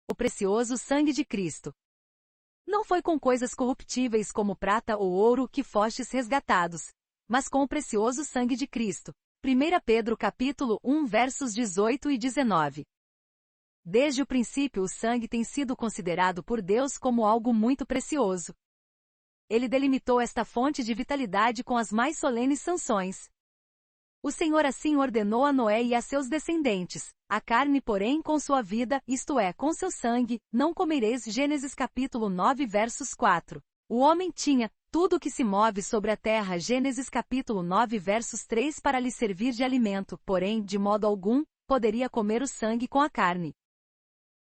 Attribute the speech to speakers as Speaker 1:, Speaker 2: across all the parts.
Speaker 1: o precioso sangue de Cristo. Não foi com coisas corruptíveis como prata ou ouro que fostes resgatados, mas com o precioso sangue de Cristo. 1 Pedro capítulo 1 versos 18 e 19. Desde o princípio o sangue tem sido considerado por Deus como algo muito precioso. Ele delimitou esta fonte de vitalidade com as mais solenes sanções. O Senhor assim ordenou a Noé e a seus descendentes: a carne, porém, com sua vida, isto é, com seu sangue, não comereis. Gênesis capítulo 9 versos 4. O homem tinha tudo o que se move sobre a terra. Gênesis capítulo 9 versos 3 para lhe servir de alimento, porém, de modo algum, poderia comer o sangue com a carne.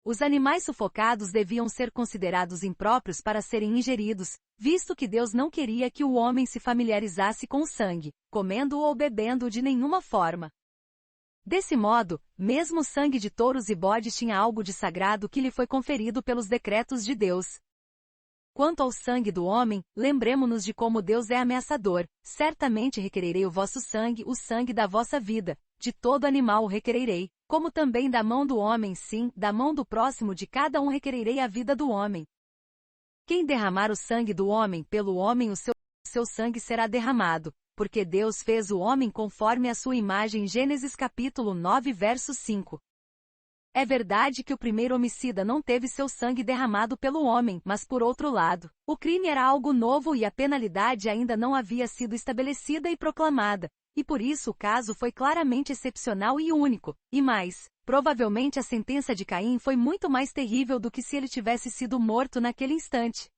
Speaker 1: Os animais sufocados deviam ser considerados impróprios para serem ingeridos, visto que Deus não queria que o homem se familiarizasse com o sangue, comendo-o ou bebendo-o de nenhuma forma. Desse modo, mesmo o sangue de touros e bodes tinha algo de sagrado que lhe foi conferido pelos decretos de Deus. Quanto ao sangue do homem, lembremo-nos de como Deus é ameaçador. Certamente requererei o vosso sangue, o sangue da vossa vida, de todo animal o requererei, como também da mão do homem, sim, da mão do próximo de cada um requererei a vida do homem. Quem derramar o sangue do homem, pelo homem o seu sangue será derramado, porque Deus fez o homem conforme a sua imagem. Gênesis capítulo 9 verso 5. É verdade que o primeiro homicida não teve seu sangue derramado pelo homem, mas por outro lado, o crime era algo novo e a penalidade ainda não havia sido estabelecida e proclamada, e por isso o caso foi claramente excepcional e único, e mais, provavelmente a sentença de Caim foi muito mais terrível do que se ele tivesse sido morto naquele instante.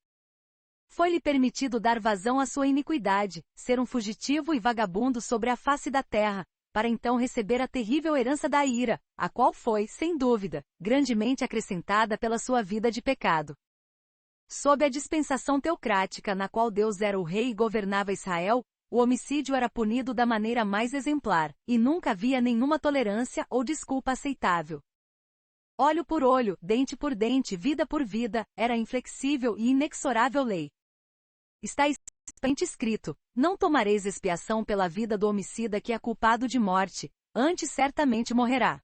Speaker 1: Foi-lhe permitido dar vazão à sua iniquidade, ser um fugitivo e vagabundo sobre a face da terra, para então receber a terrível herança da ira, a qual foi, sem dúvida, grandemente acrescentada pela sua vida de pecado. Sob a dispensação teocrática na qual Deus era o rei e governava Israel, o homicídio era punido da maneira mais exemplar, e nunca havia nenhuma tolerância ou desculpa aceitável. Olho por olho, dente por dente, vida por vida, era a inflexível e inexorável lei. Está escrito: não tomareis expiação pela vida do homicida que é culpado de morte, antes certamente morrerá.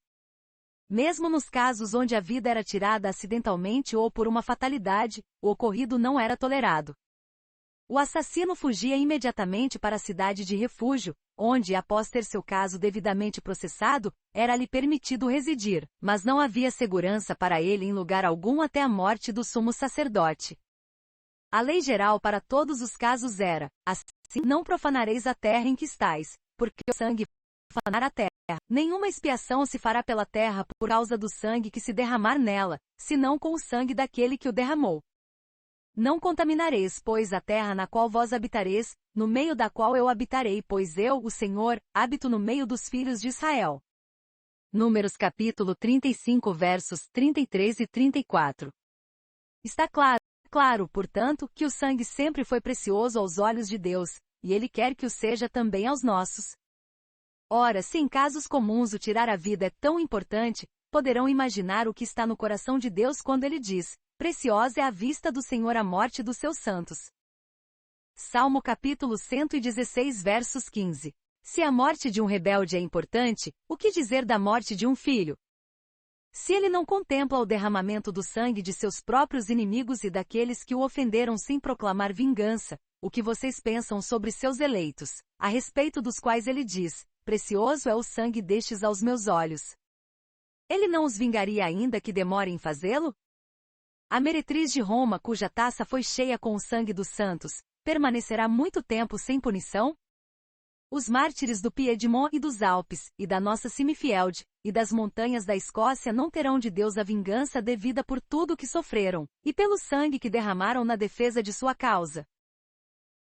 Speaker 1: Mesmo nos casos onde a vida era tirada acidentalmente ou por uma fatalidade, o ocorrido não era tolerado. O assassino fugia imediatamente para a cidade de refúgio, onde, após ter seu caso devidamente processado, era-lhe permitido residir, mas não havia segurança para ele em lugar algum até a morte do sumo sacerdote. A lei geral para todos os casos era: assim, não profanareis a terra em que estais, porque o sangue profanar a terra. Nenhuma expiação se fará pela terra por causa do sangue que se derramar nela, senão com o sangue daquele que o derramou. Não contaminareis, pois, a terra na qual vós habitareis, no meio da qual eu habitarei, pois eu, o Senhor, habito no meio dos filhos de Israel. Números capítulo 35 versos 33 e 34. Está claro, portanto, que o sangue sempre foi precioso aos olhos de Deus, e Ele quer que o seja também aos nossos. Ora, se em casos comuns o tirar a vida é tão importante, poderão imaginar o que está no coração de Deus quando Ele diz: preciosa é à vista do Senhor a morte dos seus santos. Salmo capítulo 116 versos 15. Se a morte de um rebelde é importante, o que dizer da morte de um filho? Se ele não contempla o derramamento do sangue de seus próprios inimigos e daqueles que o ofenderam sem proclamar vingança, o que vocês pensam sobre seus eleitos, a respeito dos quais ele diz: precioso é o sangue destes aos meus olhos? Ele não os vingaria ainda que demore em fazê-lo? A meretriz de Roma, cuja taça foi cheia com o sangue dos santos, permanecerá muito tempo sem punição? Os mártires do Piedmont e dos Alpes, e da nossa Simifielde, e das montanhas da Escócia não terão de Deus a vingança devida por tudo o que sofreram, e pelo sangue que derramaram na defesa de sua causa.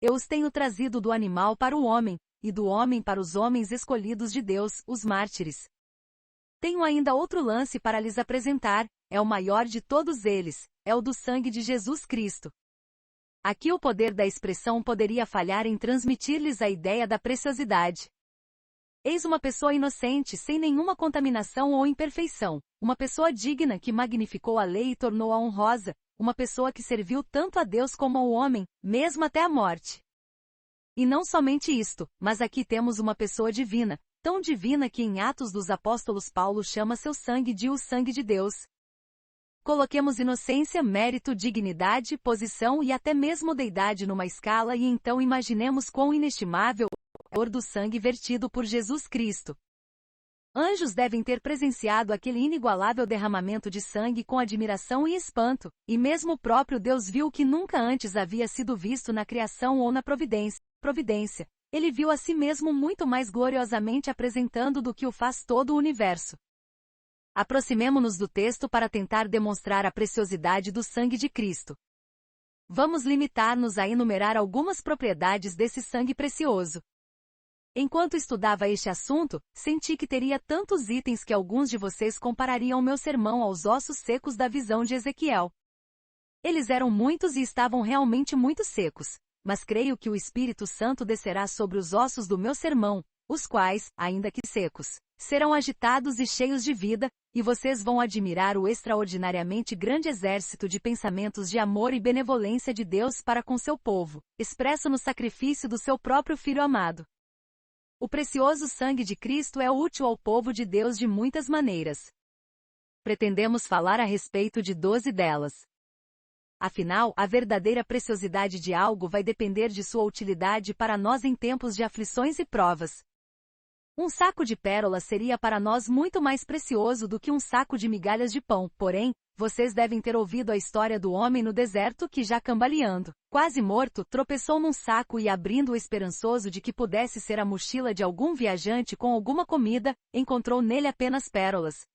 Speaker 1: Eu os tenho trazido do animal para o homem, e do homem para os homens escolhidos de Deus, os mártires. Tenho ainda outro lance para lhes apresentar, é o maior de todos eles, é o do sangue de Jesus Cristo. Aqui o poder da expressão poderia falhar em transmitir-lhes a ideia da preciosidade. Eis uma pessoa inocente, sem nenhuma contaminação ou imperfeição, uma pessoa digna que magnificou a lei e tornou-a honrosa, uma pessoa que serviu tanto a Deus como ao homem, mesmo até a morte. E não somente isto, mas aqui temos uma pessoa divina, tão divina que em Atos dos Apóstolos Paulo chama seu sangue de o sangue de Deus. Coloquemos inocência, mérito, dignidade, posição e até mesmo deidade numa escala e então imaginemos quão inestimável é o valor do sangue vertido por Jesus Cristo. Anjos devem ter presenciado aquele inigualável derramamento de sangue com admiração e espanto, e mesmo o próprio Deus viu o que nunca antes havia sido visto na criação ou na providência. Ele viu a si mesmo muito mais gloriosamente apresentando do que o faz todo o universo. Aproximemo-nos do texto para tentar demonstrar a preciosidade do sangue de Cristo. Vamos limitar-nos a enumerar algumas propriedades desse sangue precioso. Enquanto estudava este assunto, senti que teria tantos itens que alguns de vocês comparariam meu sermão aos ossos secos da visão de Ezequiel. Eles eram muitos e estavam realmente muito secos, mas creio que o Espírito Santo descerá sobre os ossos do meu sermão, os quais, ainda que secos, serão agitados e cheios de vida, e vocês vão admirar o extraordinariamente grande exército de pensamentos de amor e benevolência de Deus para com seu povo, expresso no sacrifício do seu próprio Filho amado. O precioso sangue de Cristo é útil ao povo de Deus de muitas maneiras. Pretendemos falar a respeito de 12 delas. Afinal, a verdadeira preciosidade de algo vai depender de sua utilidade para nós em tempos de aflições e provas. Um saco de pérolas seria para nós muito mais precioso do que um saco de migalhas de pão, porém, vocês devem ter ouvido a história do homem no deserto que, já cambaleando, quase morto, tropeçou num saco e, abrindo-o esperançoso de que pudesse ser a mochila de algum viajante com alguma comida, encontrou nele apenas pérolas.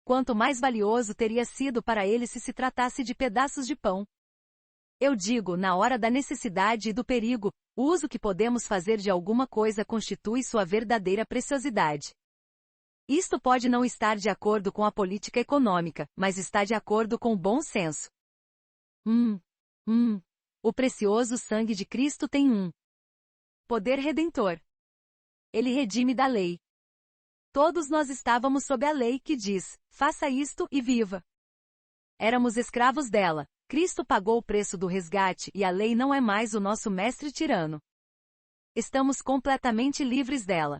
Speaker 1: Quanto mais valioso teria sido para ele se tratasse de pedaços de pão. Eu digo, na hora da necessidade e do perigo, o uso que podemos fazer de alguma coisa constitui sua verdadeira preciosidade. Isto pode não estar de acordo com a política econômica, mas está de acordo com o bom senso. O precioso sangue de Cristo tem um poder redentor. Ele redime da lei. Todos nós estávamos sob a lei que diz, faça isto e viva. Éramos escravos dela. Cristo pagou o preço do resgate e a lei não é mais o nosso mestre tirano. Estamos completamente livres dela.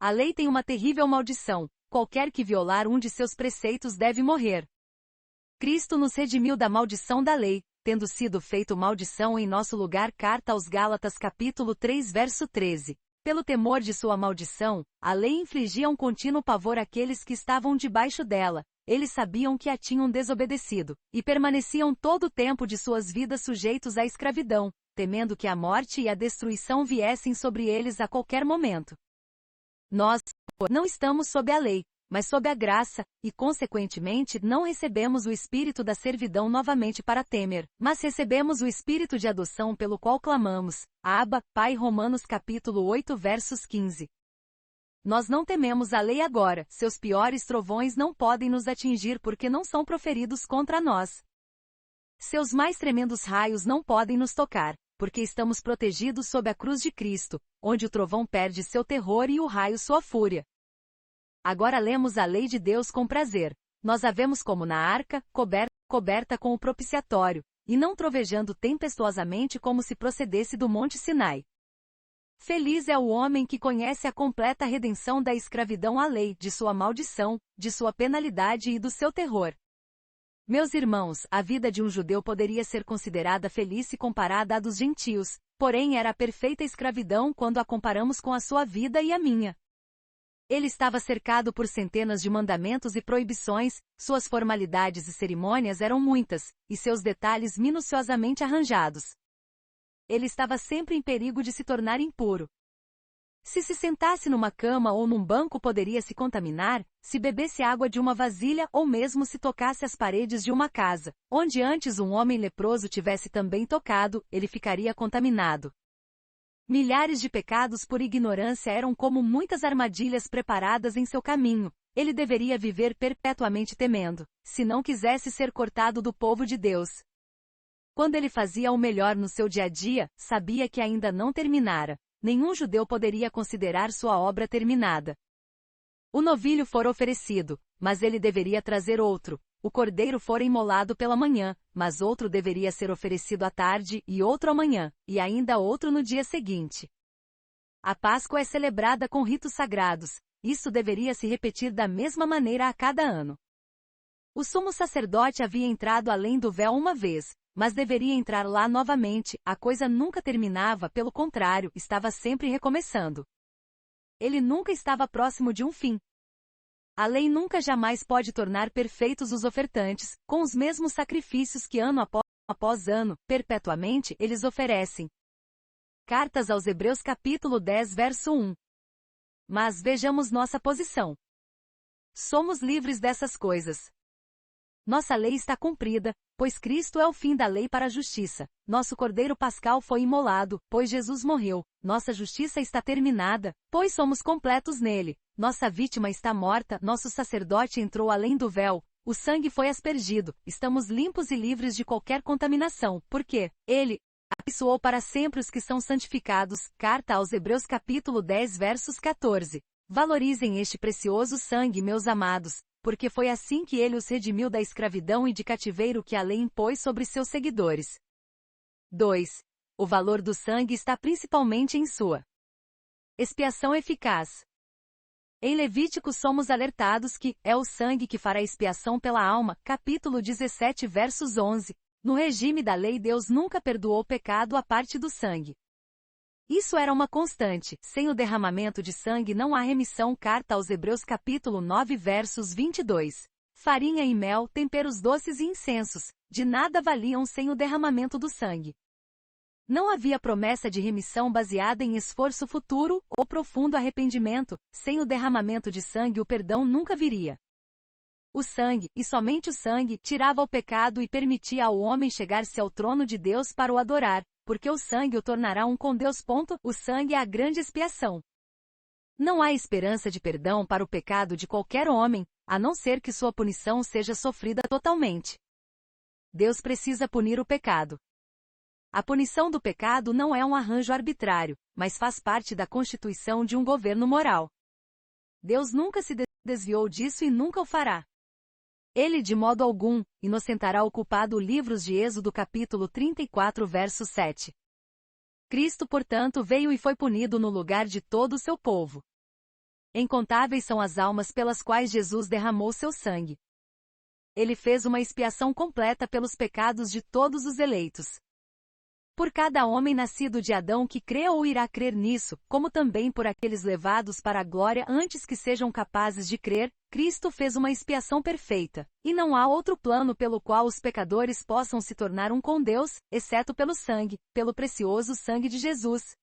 Speaker 1: A lei tem uma terrível maldição: qualquer que violar um de seus preceitos deve morrer. Cristo nos redimiu da maldição da lei, tendo sido feito maldição em nosso lugar. Carta aos Gálatas capítulo 3 verso 13. Pelo temor de sua maldição, a lei infligia um contínuo pavor àqueles que estavam debaixo dela. Eles sabiam que a tinham desobedecido, e permaneciam todo o tempo de suas vidas sujeitos à escravidão, temendo que a morte e a destruição viessem sobre eles a qualquer momento. Nós, não estamos sob a lei, mas sob a graça, e consequentemente não recebemos o espírito da servidão novamente para temer, mas recebemos o espírito de adoção pelo qual clamamos, Abba, Pai. Romanos capítulo 8 versos 15. Nós não tememos a lei agora, seus piores trovões não podem nos atingir porque não são proferidos contra nós. Seus mais tremendos raios não podem nos tocar, porque estamos protegidos sob a cruz de Cristo, onde o trovão perde seu terror e o raio sua fúria. Agora lemos a lei de Deus com prazer. Nós a vemos como na arca, coberta com o propiciatório, e não trovejando tempestuosamente como se procedesse do monte Sinai. Feliz é o homem que conhece a completa redenção da escravidão à lei, de sua maldição, de sua penalidade e do seu terror. Meus irmãos, a vida de um judeu poderia ser considerada feliz se comparada à dos gentios, porém era a perfeita escravidão quando a comparamos com a sua vida e a minha. Ele estava cercado por centenas de mandamentos e proibições, suas formalidades e cerimônias eram muitas, e seus detalhes minuciosamente arranjados. Ele estava sempre em perigo de se tornar impuro. Se sentasse numa cama ou num banco poderia se contaminar, se bebesse água de uma vasilha ou mesmo se tocasse as paredes de uma casa, onde antes um homem leproso tivesse também tocado, ele ficaria contaminado. Milhares de pecados por ignorância eram como muitas armadilhas preparadas em seu caminho. Ele deveria viver perpetuamente temendo, se não quisesse ser cortado do povo de Deus. Quando ele fazia o melhor no seu dia a dia, sabia que ainda não terminara. Nenhum judeu poderia considerar sua obra terminada. O novilho fora oferecido, mas ele deveria trazer outro. O cordeiro fora imolado pela manhã, mas outro deveria ser oferecido à tarde, e outro amanhã, e ainda outro no dia seguinte. A Páscoa é celebrada com ritos sagrados. Isso deveria se repetir da mesma maneira a cada ano. O sumo sacerdote havia entrado além do véu uma vez, mas deveria entrar lá novamente, a coisa nunca terminava, pelo contrário, estava sempre recomeçando. Ele nunca estava próximo de um fim. A lei nunca jamais pode tornar perfeitos os ofertantes, com os mesmos sacrifícios que ano após ano, perpetuamente, eles oferecem. Cartas aos Hebreus capítulo 10 verso 1. Mas vejamos nossa posição. Somos livres dessas coisas. Nossa lei está cumprida, pois Cristo é o fim da lei para a justiça. Nosso Cordeiro Pascal foi imolado, pois Jesus morreu. Nossa justiça está terminada, pois somos completos nele. Nossa vítima está morta, nosso sacerdote entrou além do véu. O sangue foi aspergido, estamos limpos e livres de qualquer contaminação, porque ele abençoou para sempre os que são santificados. Carta aos Hebreus capítulo 10 versos 14. Valorizem este precioso sangue, meus amados, porque foi assim que ele os redimiu da escravidão e de cativeiro que a lei impôs sobre seus seguidores. 2. O valor do sangue está principalmente em sua expiação eficaz. Em Levítico somos alertados que é o sangue que fará expiação pela alma, capítulo 17 versos 11. No regime da lei Deus nunca perdoou o pecado à parte do sangue. Isso era uma constante, sem o derramamento de sangue não há remissão. Carta aos Hebreus capítulo 9 versos 22. Farinha e mel, temperos doces e incensos, de nada valiam sem o derramamento do sangue. Não havia promessa de remissão baseada em esforço futuro ou profundo arrependimento, sem o derramamento de sangue o perdão nunca viria. O sangue, e somente o sangue, tirava o pecado e permitia ao homem chegar-se ao trono de Deus para o adorar, porque o sangue o tornará um com Deus. O sangue é a grande expiação. Não há esperança de perdão para o pecado de qualquer homem, a não ser que sua punição seja sofrida totalmente. Deus precisa punir o pecado. A punição do pecado não é um arranjo arbitrário, mas faz parte da constituição de um governo moral. Deus nunca se desviou disso e nunca o fará. Ele de modo algum inocentará o culpado. Livros de Êxodo capítulo 34 verso 7. Cristo, portanto, veio e foi punido no lugar de todo o seu povo. Incontáveis são as almas pelas quais Jesus derramou seu sangue. Ele fez uma expiação completa pelos pecados de todos os eleitos. Por cada homem nascido de Adão que crê ou irá crer nisso, como também por aqueles levados para a glória antes que sejam capazes de crer, Cristo fez uma expiação perfeita, e não há outro plano pelo qual os pecadores possam se tornar um com Deus, exceto pelo sangue, pelo precioso sangue de Jesus.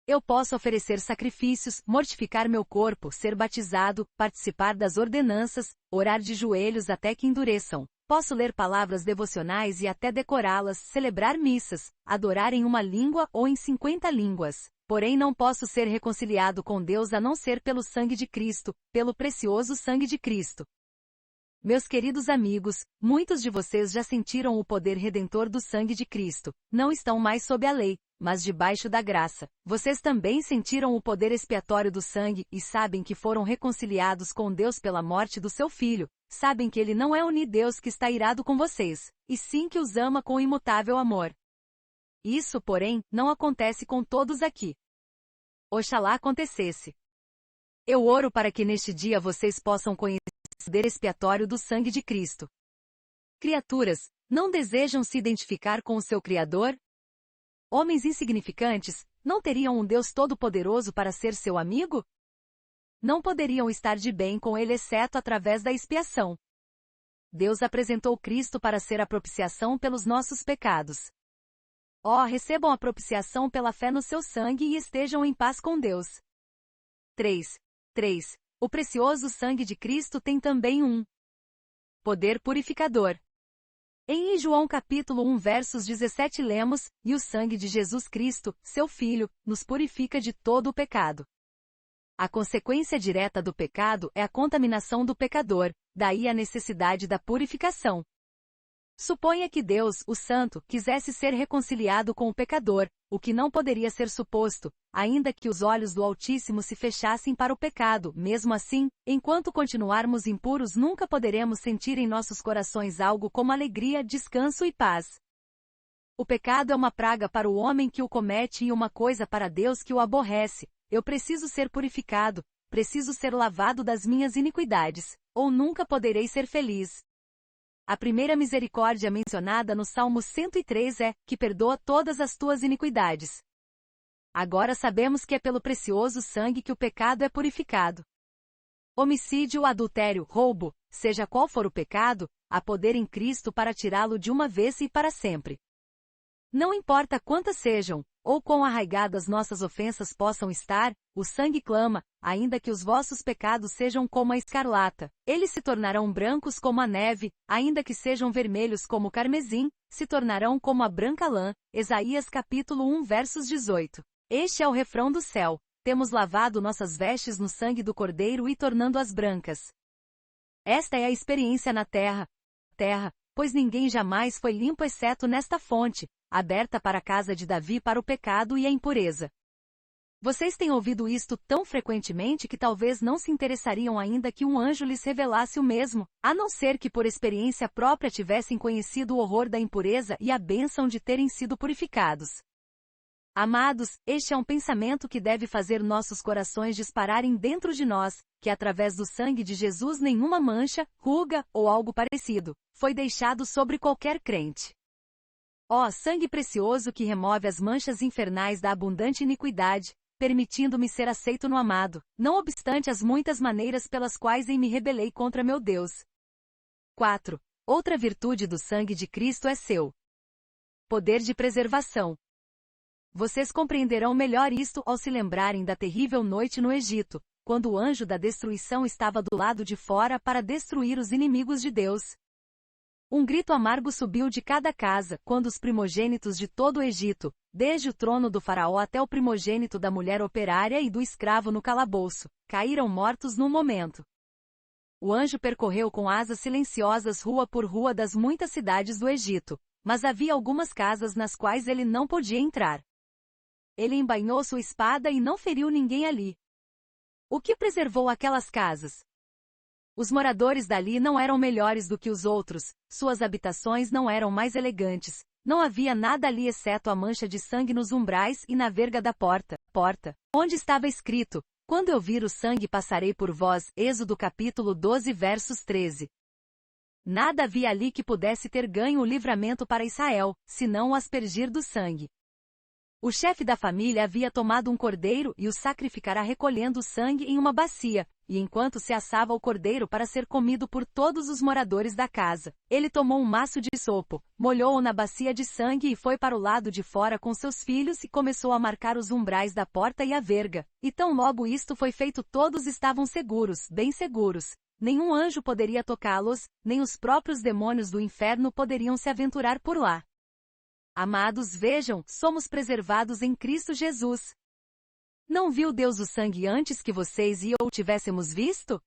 Speaker 1: Eu posso oferecer sacrifícios, mortificar meu corpo, ser batizado, participar das ordenanças, orar de joelhos até que endureçam. Posso ler palavras devocionais e até decorá-las, celebrar missas, adorar em uma língua ou em 50 línguas. Porém não posso ser reconciliado com Deus a não ser pelo sangue de Cristo, pelo precioso sangue de Cristo. Meus queridos amigos, muitos de vocês já sentiram o poder redentor do sangue de Cristo. Não estão mais sob a lei, mas debaixo da graça. Vocês também sentiram o poder expiatório do sangue e sabem que foram reconciliados com Deus pela morte do seu Filho. Sabem que ele não é o unideus que está irado com vocês, e sim que os ama com imutável amor. Isso, porém, não acontece com todos aqui. Oxalá acontecesse. Eu oro para que neste dia vocês possam conhecer o poder expiatório do sangue de Cristo. Criaturas, não desejam se identificar com o seu Criador? Homens insignificantes, não teriam um Deus todo-poderoso para ser seu amigo? Não poderiam estar de bem com ele exceto através da expiação. Deus apresentou Cristo para ser a propiciação pelos nossos pecados. Recebam a propiciação pela fé no seu sangue e estejam em paz com Deus. 3. O precioso sangue de Cristo tem também um poder purificador. Em João capítulo 1 versos 17 lemos, e o sangue de Jesus Cristo, seu Filho, nos purifica de todo o pecado. A consequência direta do pecado é a contaminação do pecador, daí a necessidade da purificação. Suponha que Deus, o Santo, quisesse ser reconciliado com o pecador, o que não poderia ser suposto, ainda que os olhos do Altíssimo se fechassem para o pecado. Mesmo assim, enquanto continuarmos impuros nunca poderemos sentir em nossos corações algo como alegria, descanso e paz. O pecado é uma praga para o homem que o comete e uma coisa para Deus que o aborrece. Eu preciso ser purificado, preciso ser lavado das minhas iniquidades, ou nunca poderei ser feliz. A primeira misericórdia mencionada no Salmo 103 é, que perdoa todas as tuas iniquidades. Agora sabemos que é pelo precioso sangue que o pecado é purificado. Homicídio, adultério, roubo, seja qual for o pecado, há poder em Cristo para tirá-lo de uma vez e para sempre. Não importa quantas sejam, ou quão arraigadas nossas ofensas possam estar, o sangue clama, ainda que os vossos pecados sejam como a escarlata, eles se tornarão brancos como a neve, ainda que sejam vermelhos como o carmesim, se tornarão como a branca lã. Isaías capítulo 1 versos 18. Este é o refrão do céu. Temos lavado nossas vestes no sangue do Cordeiro e tornando-as brancas. Esta é a experiência na terra, pois ninguém jamais foi limpo exceto nesta fonte, aberta para a casa de Davi para o pecado e a impureza. Vocês têm ouvido isto tão frequentemente que talvez não se interessariam ainda que um anjo lhes revelasse o mesmo, a não ser que por experiência própria tivessem conhecido o horror da impureza e a bênção de terem sido purificados. Amados, este é um pensamento que deve fazer nossos corações dispararem dentro de nós, que através do sangue de Jesus nenhuma mancha, ruga, ou algo parecido, foi deixado sobre qualquer crente. Ó, sangue precioso que remove as manchas infernais da abundante iniquidade, permitindo-me ser aceito no amado, não obstante as muitas maneiras pelas quais me rebelei contra meu Deus. 4. Outra virtude do sangue de Cristo é seu poder de preservação. Vocês compreenderão melhor isto ao se lembrarem da terrível noite no Egito, quando o anjo da destruição estava do lado de fora para destruir os inimigos de Deus. Um grito amargo subiu de cada casa, quando os primogênitos de todo o Egito, desde o trono do faraó até o primogênito da mulher operária e do escravo no calabouço, caíram mortos num momento. O anjo percorreu com asas silenciosas rua por rua das muitas cidades do Egito, mas havia algumas casas nas quais ele não podia entrar. Ele embainhou sua espada e não feriu ninguém ali. O que preservou aquelas casas? Os moradores dali não eram melhores do que os outros, suas habitações não eram mais elegantes, não havia nada ali exceto a mancha de sangue nos umbrais e na verga da porta, onde estava escrito, quando eu vir o sangue passarei por vós, Êxodo capítulo 12 versos 13. Nada havia ali que pudesse ter ganho o livramento para Israel, senão o aspergir do sangue. O chefe da família havia tomado um cordeiro e o sacrificara recolhendo o sangue em uma bacia, e enquanto se assava o cordeiro para ser comido por todos os moradores da casa, ele tomou um maço de sopo, molhou-o na bacia de sangue e foi para o lado de fora com seus filhos e começou a marcar os umbrais da porta e a verga. E tão logo isto foi feito todos estavam seguros, bem seguros. Nenhum anjo poderia tocá-los, nem os próprios demônios do inferno poderiam se aventurar por lá. Amados, vejam, somos preservados em Cristo Jesus. Não viu Deus o sangue antes que vocês e eu o tivéssemos visto?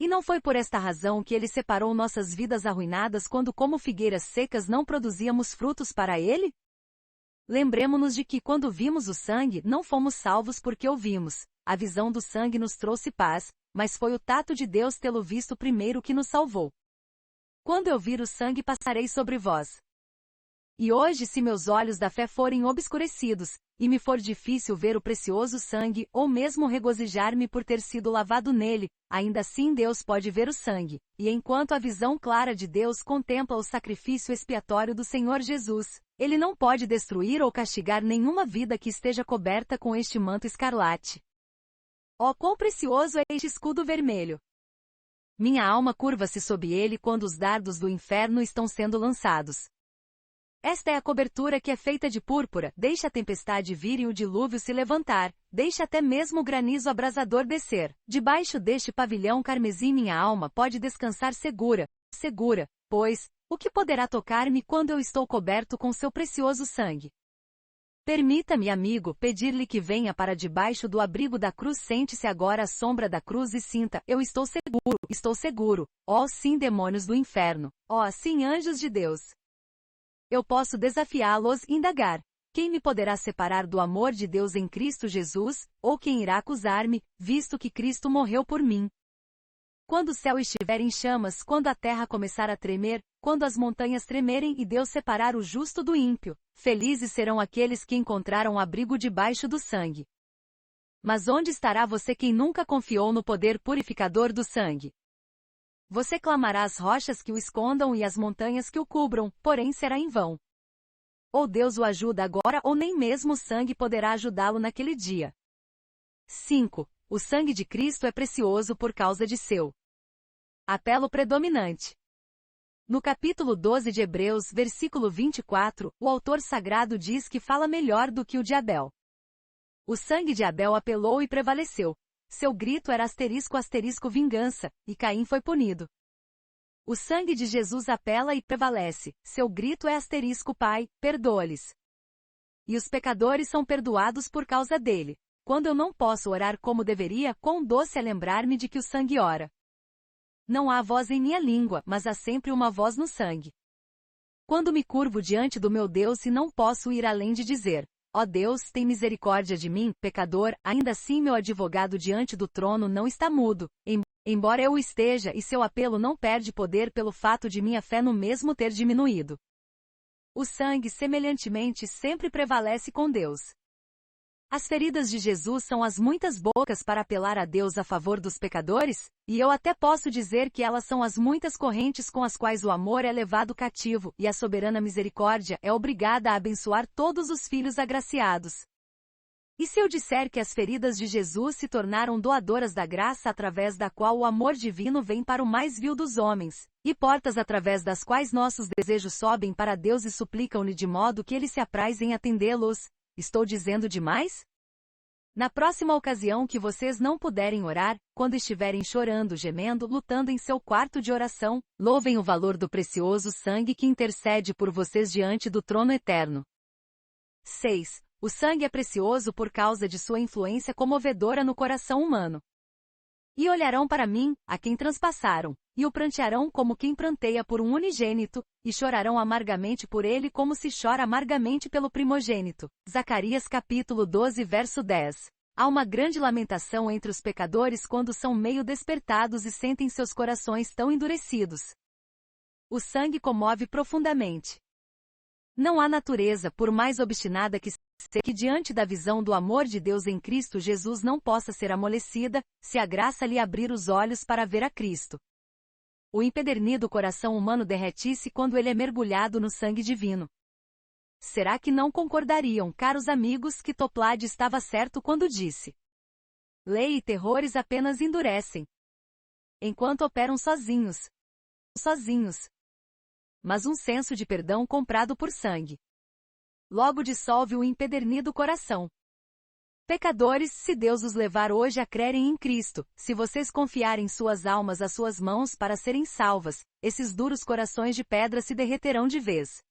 Speaker 1: E não foi por esta razão que Ele separou nossas vidas arruinadas quando como figueiras secas não produzíamos frutos para Ele? Lembremo-nos de que quando vimos o sangue não fomos salvos porque o vimos. A visão do sangue nos trouxe paz, mas foi o tato de Deus tê-lo visto primeiro que nos salvou. Quando eu vir o sangue passarei sobre vós. E hoje se meus olhos da fé forem obscurecidos, e me for difícil ver o precioso sangue, ou mesmo regozijar-me por ter sido lavado nele, ainda assim Deus pode ver o sangue, e enquanto a visão clara de Deus contempla o sacrifício expiatório do Senhor Jesus, Ele não pode destruir ou castigar nenhuma vida que esteja coberta com este manto escarlate. Oh, quão precioso é este escudo vermelho! Minha alma curva-se sob ele quando os dardos do inferno estão sendo lançados. Esta é a cobertura que é feita de púrpura, deixa a tempestade vir e o dilúvio se levantar, deixa até mesmo o granizo abrasador descer. Debaixo deste pavilhão carmesim minha alma pode descansar segura, pois, o que poderá tocar-me quando eu estou coberto com seu precioso sangue? Permita-me, amigo, pedir-lhe que venha para debaixo do abrigo da cruz, sente-se agora à sombra da cruz e sinta, eu estou seguro, ó sim demônios do inferno, ó sim anjos de Deus. Eu posso desafiá-los e indagar. Quem me poderá separar do amor de Deus em Cristo Jesus, ou quem irá acusar-me, visto que Cristo morreu por mim? Quando o céu estiver em chamas, quando a terra começar a tremer, quando as montanhas tremerem e Deus separar o justo do ímpio, felizes serão aqueles que encontraram abrigo debaixo do sangue. Mas onde estará você quem nunca confiou no poder purificador do sangue? Você clamará às rochas que o escondam e às montanhas que o cubram, porém será em vão. Ou Deus o ajuda agora ou nem mesmo o sangue poderá ajudá-lo naquele dia. 5. O sangue de Cristo é precioso por causa de seu apelo predominante. No capítulo 12 de Hebreus, versículo 24, o autor sagrado diz que fala melhor do que o de Abel. O sangue de Abel apelou e prevaleceu. Seu grito era vingança, e Caim foi punido. O sangue de Jesus apela e prevalece. Seu grito é Pai, perdoa-lhes. E os pecadores são perdoados por causa dele. Quando eu não posso orar como deveria, quão doce é lembrar-me de que o sangue ora. Não há voz em minha língua, mas há sempre uma voz no sangue. Quando me curvo diante do meu Deus e não posso ir além de dizer: ó Deus, tem misericórdia de mim, pecador, ainda assim meu advogado diante do trono não está mudo, embora eu o esteja, e seu apelo não perde poder pelo fato de minha fé no mesmo ter diminuído. O sangue, semelhantemente, sempre prevalece com Deus. As feridas de Jesus são as muitas bocas para apelar a Deus a favor dos pecadores, e eu até posso dizer que elas são as muitas correntes com as quais o amor é levado cativo, e a soberana misericórdia é obrigada a abençoar todos os filhos agraciados. E se eu disser que as feridas de Jesus se tornaram doadoras da graça através da qual o amor divino vem para o mais vil dos homens, e portas através das quais nossos desejos sobem para Deus e suplicam-lhe de modo que ele se apraz em atendê-los, estou dizendo demais? Na próxima ocasião que vocês não puderem orar, quando estiverem chorando, gemendo, lutando em seu quarto de oração, louvem o valor do precioso sangue que intercede por vocês diante do trono eterno. 6. O sangue é precioso por causa de sua influência comovedora no coração humano. E olharão para mim, a quem transpassaram, e o prantearão como quem pranteia por um unigênito, e chorarão amargamente por ele como se chora amargamente pelo primogênito. Zacarias capítulo 12 verso 10. Há uma grande lamentação entre os pecadores quando são meio despertados e sentem seus corações tão endurecidos. O sangue comove profundamente. Não há natureza, por mais obstinada que seja, que diante da visão do amor de Deus em Cristo Jesus não possa ser amolecida, se a graça lhe abrir os olhos para ver a Cristo. O empedernido coração humano derrete-se quando ele é mergulhado no sangue divino. Será que não concordariam, caros amigos, que Toplade estava certo quando disse: lei e terrores apenas endurecem, enquanto operam sozinhos. Mas um senso de perdão comprado por sangue logo dissolve o empedernido coração. Pecadores, se Deus os levar hoje a crerem em Cristo, se vocês confiarem suas almas às suas mãos para serem salvas, esses duros corações de pedra se derreterão de vez.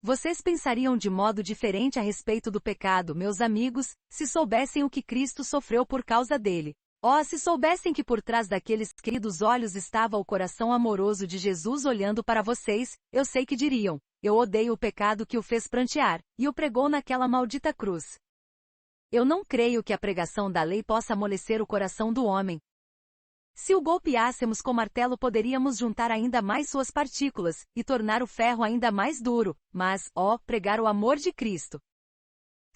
Speaker 1: Vocês pensariam de modo diferente a respeito do pecado, meus amigos, se soubessem o que Cristo sofreu por causa dele. Oh, se soubessem que por trás daqueles queridos olhos estava o coração amoroso de Jesus olhando para vocês, eu sei que diriam: eu odeio o pecado que o fez prantear, e o pregou naquela maldita cruz. Eu não creio que a pregação da lei possa amolecer o coração do homem. Se o golpeássemos com martelo poderíamos juntar ainda mais suas partículas, e tornar o ferro ainda mais duro, mas, pregar o amor de Cristo.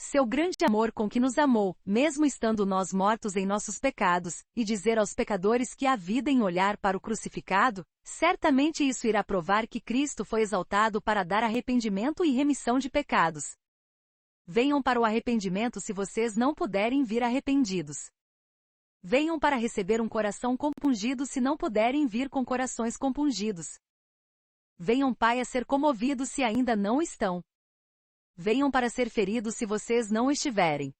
Speaker 1: Seu grande amor com que nos amou, mesmo estando nós mortos em nossos pecados, e dizer aos pecadores que há vida em olhar para o crucificado, certamente isso irá provar que Cristo foi exaltado para dar arrependimento e remissão de pecados. Venham para o arrependimento se vocês não puderem vir arrependidos. Venham para receber um coração compungido se não puderem vir com corações compungidos. Venham, Pai, a ser comovidos se ainda não estão. Venham para ser feridos se vocês não estiverem.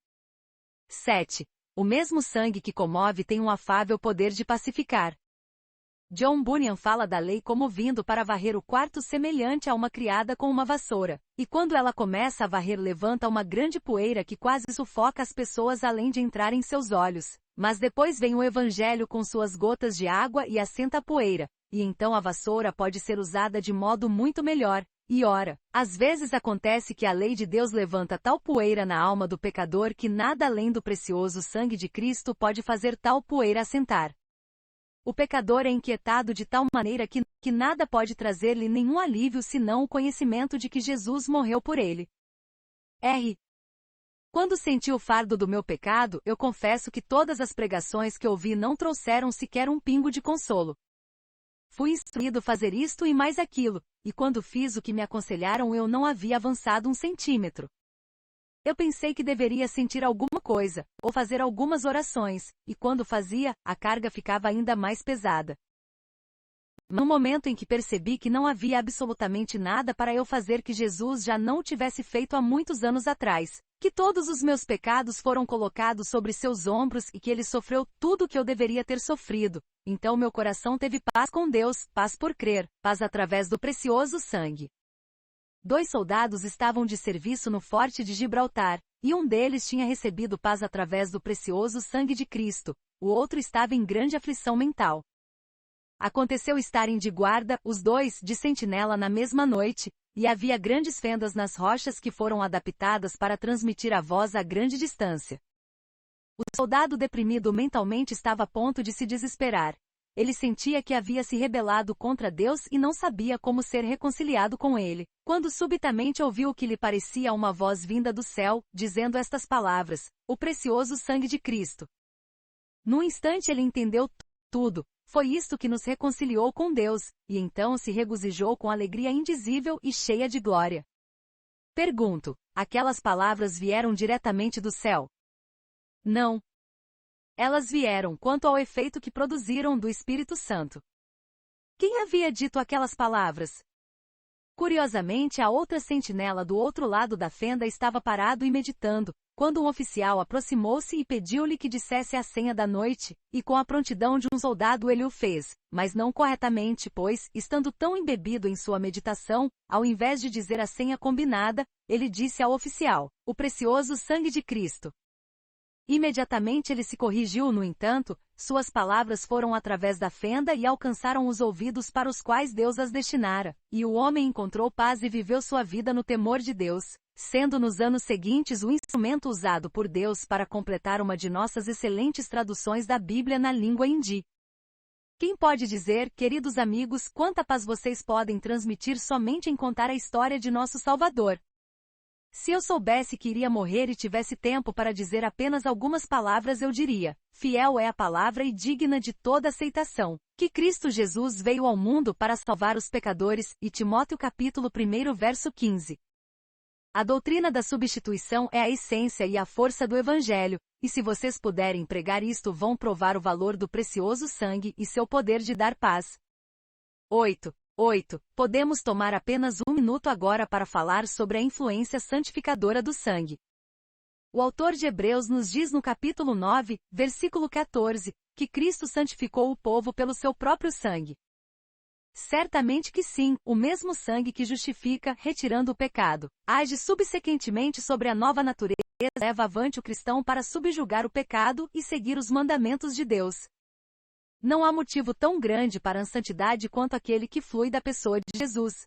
Speaker 1: 7. O mesmo sangue que comove tem um afável poder de pacificar. John Bunyan fala da lei como vindo para varrer o quarto semelhante a uma criada com uma vassoura, e quando ela começa a varrer levanta uma grande poeira que quase sufoca as pessoas além de entrar em seus olhos, mas depois vem o Evangelho com suas gotas de água e assenta a poeira, e então a vassoura pode ser usada de modo muito melhor. E ora, às vezes acontece que a lei de Deus levanta tal poeira na alma do pecador que nada além do precioso sangue de Cristo pode fazer tal poeira assentar. O pecador é inquietado de tal maneira que nada pode trazer-lhe nenhum alívio senão o conhecimento de que Jesus morreu por ele. Quando senti o fardo do meu pecado, eu confesso que todas as pregações que ouvi não trouxeram sequer um pingo de consolo. Fui instruído a fazer isto e mais aquilo, e quando fiz o que me aconselharam eu não havia avançado 1 centímetro. Eu pensei que deveria sentir alguma coisa, ou fazer algumas orações, e quando fazia, a carga ficava ainda mais pesada. No momento em que percebi que não havia absolutamente nada para eu fazer que Jesus já não tivesse feito há muitos anos atrás, que todos os meus pecados foram colocados sobre seus ombros e que ele sofreu tudo o que eu deveria ter sofrido, então meu coração teve paz com Deus, paz por crer, paz através do precioso sangue. 2 soldados estavam de serviço no forte de Gibraltar, e um deles tinha recebido paz através do precioso sangue de Cristo, o outro estava em grande aflição mental. Aconteceu estarem de guarda, os dois, de sentinela na mesma noite, e havia grandes fendas nas rochas que foram adaptadas para transmitir a voz a grande distância. O soldado deprimido mentalmente estava a ponto de se desesperar. Ele sentia que havia se rebelado contra Deus e não sabia como ser reconciliado com ele, quando subitamente ouviu o que lhe parecia uma voz vinda do céu, dizendo estas palavras: o precioso sangue de Cristo. Num instante ele entendeu tudo. Foi isto que nos reconciliou com Deus, e então se regozijou com alegria indizível e cheia de glória. Pergunto: aquelas palavras vieram diretamente do céu? Não. Elas vieram quanto ao efeito que produziram do Espírito Santo. Quem havia dito aquelas palavras? Curiosamente, a outra sentinela do outro lado da fenda estava parado e meditando, quando um oficial aproximou-se e pediu-lhe que dissesse a senha da noite, e com a prontidão de um soldado ele o fez, mas não corretamente, pois, estando tão embebido em sua meditação, ao invés de dizer a senha combinada, ele disse ao oficial: o precioso sangue de Cristo. Imediatamente ele se corrigiu, no entanto, suas palavras foram através da fenda e alcançaram os ouvidos para os quais Deus as destinara, e o homem encontrou paz e viveu sua vida no temor de Deus, sendo nos anos seguintes o instrumento usado por Deus para completar uma de nossas excelentes traduções da Bíblia na língua hindi. Quem pode dizer, queridos amigos, quanta paz vocês podem transmitir somente em contar a história de nosso Salvador? Se eu soubesse que iria morrer e tivesse tempo para dizer apenas algumas palavras, eu diria: fiel é a palavra e digna de toda aceitação, que Cristo Jesus veio ao mundo para salvar os pecadores, e Timóteo capítulo 1 verso 15. A doutrina da substituição é a essência e a força do Evangelho, e se vocês puderem pregar isto, vão provar o valor do precioso sangue e seu poder de dar paz. 8. Podemos tomar apenas 1 minuto agora para falar sobre a influência santificadora do sangue. O autor de Hebreus nos diz no capítulo 9, versículo 14, que Cristo santificou o povo pelo seu próprio sangue. Certamente que sim, o mesmo sangue que justifica, retirando o pecado, age subsequentemente sobre a nova natureza e leva avante o cristão para subjugar o pecado e seguir os mandamentos de Deus. Não há motivo tão grande para a santidade quanto aquele que flui da pessoa de Jesus.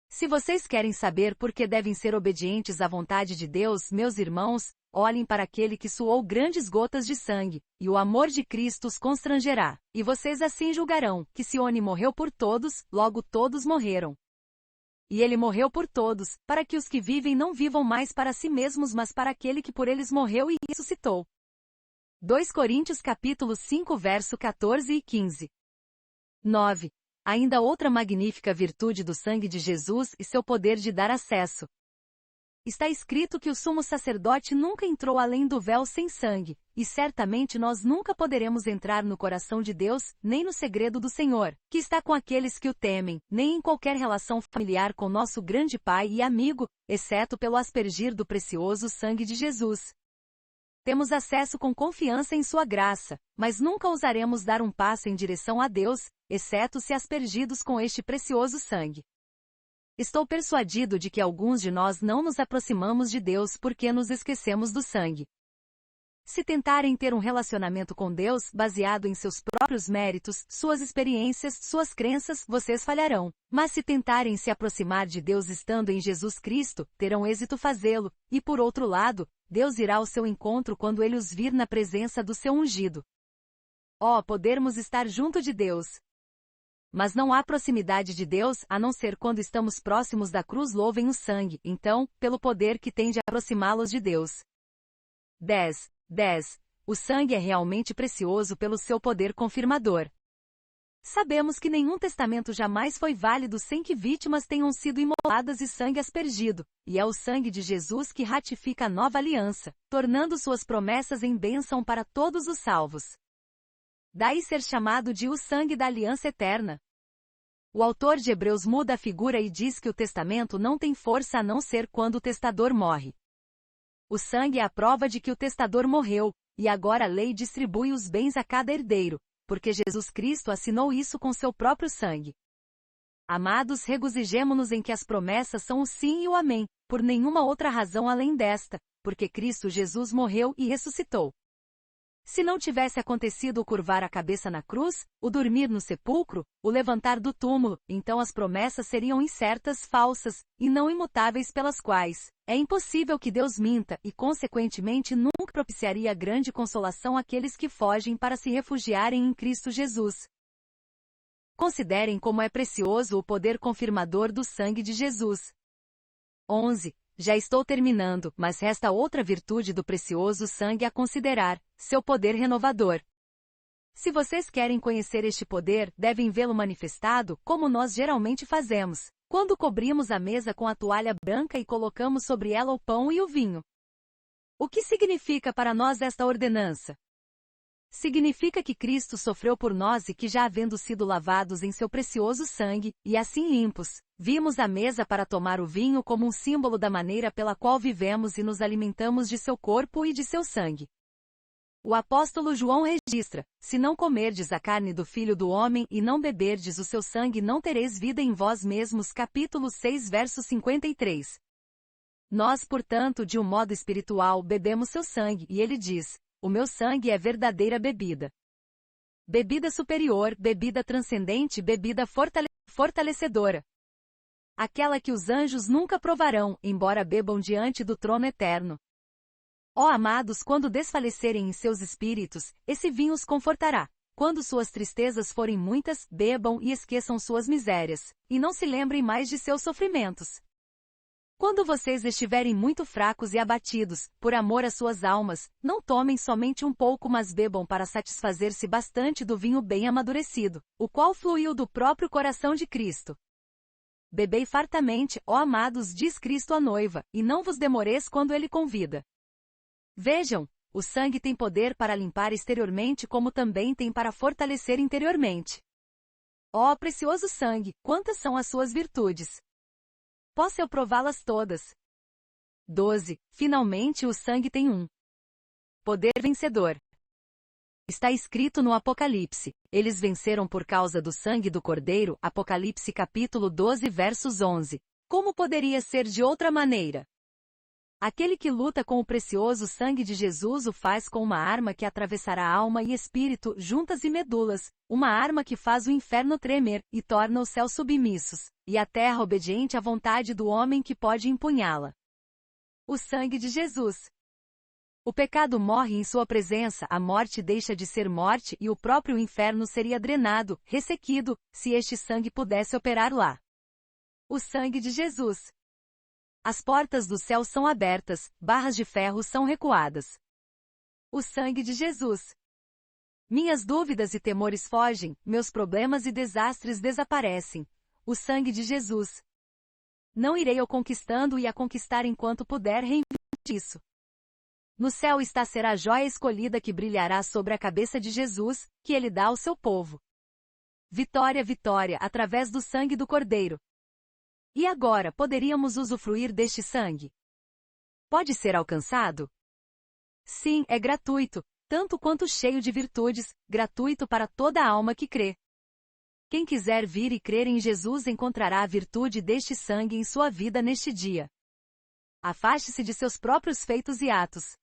Speaker 1: Se vocês querem saber por que devem ser obedientes à vontade de Deus, meus irmãos, olhem para aquele que suou grandes gotas de sangue, e o amor de Cristo os constrangerá, e vocês assim julgarão, que se Sione morreu por todos, logo todos morreram. E ele morreu por todos, para que os que vivem não vivam mais para si mesmos, mas para aquele que por eles morreu e ressuscitou. 2 Coríntios capítulo 5 verso 14 e 15. 9. Ainda outra magnífica virtude do sangue de Jesus e seu poder de dar acesso. Está escrito que o sumo sacerdote nunca entrou além do véu sem sangue, e certamente nós nunca poderemos entrar no coração de Deus, nem no segredo do Senhor, que está com aqueles que o temem, nem em qualquer relação familiar com nosso grande Pai e amigo, exceto pelo aspergir do precioso sangue de Jesus. Temos acesso com confiança em sua graça, mas nunca ousaremos dar um passo em direção a Deus, exceto se aspergidos com este precioso sangue. Estou persuadido de que alguns de nós não nos aproximamos de Deus porque nos esquecemos do sangue. Se tentarem ter um relacionamento com Deus baseado em seus próprios méritos, suas experiências, suas crenças, vocês falharão. Mas se tentarem se aproximar de Deus estando em Jesus Cristo, terão êxito fazê-lo, e por outro lado, Deus irá ao seu encontro quando ele os vir na presença do seu ungido. Oh, podermos estar junto de Deus! Mas não há proximidade de Deus, a não ser quando estamos próximos da cruz. Louvem o sangue, então, pelo poder que tem de aproximá-los de Deus. 10. O sangue é realmente precioso pelo seu poder confirmador. Sabemos que nenhum testamento jamais foi válido sem que vítimas tenham sido imoladas e sangue aspergido, e é o sangue de Jesus que ratifica a nova aliança, tornando suas promessas em bênção para todos os salvos. Daí ser chamado de o sangue da aliança eterna. O autor de Hebreus muda a figura e diz que o testamento não tem força a não ser quando o testador morre. O sangue é a prova de que o testador morreu, e agora a lei distribui os bens a cada herdeiro, porque Jesus Cristo assinou isso com seu próprio sangue. Amados, regozijemo-nos em que as promessas são o sim e o amém, por nenhuma outra razão além desta, porque Cristo Jesus morreu e ressuscitou. Se não tivesse acontecido o curvar a cabeça na cruz, o dormir no sepulcro, o levantar do túmulo, então as promessas seriam incertas, falsas, e não imutáveis pelas quais é impossível que Deus minta e, consequentemente, nunca propiciaria grande consolação àqueles que fogem para se refugiarem em Cristo Jesus. Considerem como é precioso o poder confirmador do sangue de Jesus. 11. Já estou terminando, mas resta outra virtude do precioso sangue a considerar, seu poder renovador. Se vocês querem conhecer este poder, devem vê-lo manifestado, como nós geralmente fazemos, quando cobrimos a mesa com a toalha branca e colocamos sobre ela o pão e o vinho. O que significa para nós esta ordenança? Significa que Cristo sofreu por nós e que, já havendo sido lavados em seu precioso sangue, e assim limpos, vimos a mesa para tomar o vinho como um símbolo da maneira pela qual vivemos e nos alimentamos de seu corpo e de seu sangue. O apóstolo João registra: se não comerdes a carne do Filho do Homem e não beberdes o seu sangue, não tereis vida em vós mesmos. Capítulo 6, verso 53. Nós, portanto, de um modo espiritual, bebemos seu sangue, e ele diz: o meu sangue é verdadeira bebida. Bebida superior, bebida transcendente, bebida fortalecedora. Aquela que os anjos nunca provarão, embora bebam diante do trono eterno. Ó amados, quando desfalecerem em seus espíritos, esse vinho os confortará. Quando suas tristezas forem muitas, bebam e esqueçam suas misérias, e não se lembrem mais de seus sofrimentos. Quando vocês estiverem muito fracos e abatidos, por amor às suas almas, não tomem somente um pouco, mas bebam para satisfazer-se bastante do vinho bem amadurecido, o qual fluiu do próprio coração de Cristo. Bebei fartamente, ó amados, diz Cristo à noiva, e não vos demoreis quando ele convida. Vejam, o sangue tem poder para limpar exteriormente como também tem para fortalecer interiormente. Ó precioso sangue, quantas são as suas virtudes! Posso eu prová-las todas? 12. Finalmente o sangue tem um poder vencedor. Está escrito no Apocalipse: eles venceram por causa do sangue do Cordeiro. Apocalipse capítulo 12 versos 11. Como poderia ser de outra maneira? Aquele que luta com o precioso sangue de Jesus o faz com uma arma que atravessará alma e espírito, juntas e medulas, uma arma que faz o inferno tremer, e torna os céus submissos, e a terra obediente à vontade do homem que pode empunhá-la. O sangue de Jesus. O pecado morre em sua presença, a morte deixa de ser morte e o próprio inferno seria drenado, ressequido, se este sangue pudesse operar lá. O sangue de Jesus. As portas do céu são abertas, barras de ferro são recuadas. O sangue de Jesus. Minhas dúvidas e temores fogem, meus problemas e desastres desaparecem. O sangue de Jesus. Não irei eu conquistando e a conquistar enquanto puder reivindicar isso. No céu será a joia escolhida que brilhará sobre a cabeça de Jesus, que ele dá ao seu povo. Vitória, vitória, através do sangue do Cordeiro. E agora, poderíamos usufruir deste sangue? Pode ser alcançado? Sim, é gratuito, tanto quanto cheio de virtudes, gratuito para toda alma que crê. Quem quiser vir e crer em Jesus encontrará a virtude deste sangue em sua vida neste dia. Afaste-se de seus próprios feitos e atos.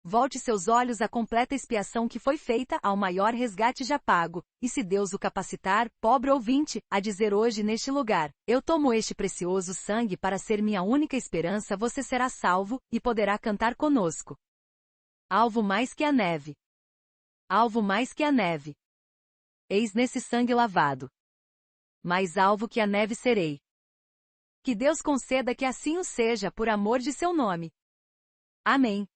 Speaker 1: Volte seus olhos à completa expiação que foi feita, ao maior resgate já pago, e se Deus o capacitar, pobre ouvinte, a dizer hoje neste lugar: eu tomo este precioso sangue para ser minha única esperança, você será salvo, e poderá cantar conosco. Alvo mais que a neve. Alvo mais que a neve. Eis nesse sangue lavado. Mais alvo que a neve serei. Que Deus conceda que assim o seja por amor de seu nome. Amém.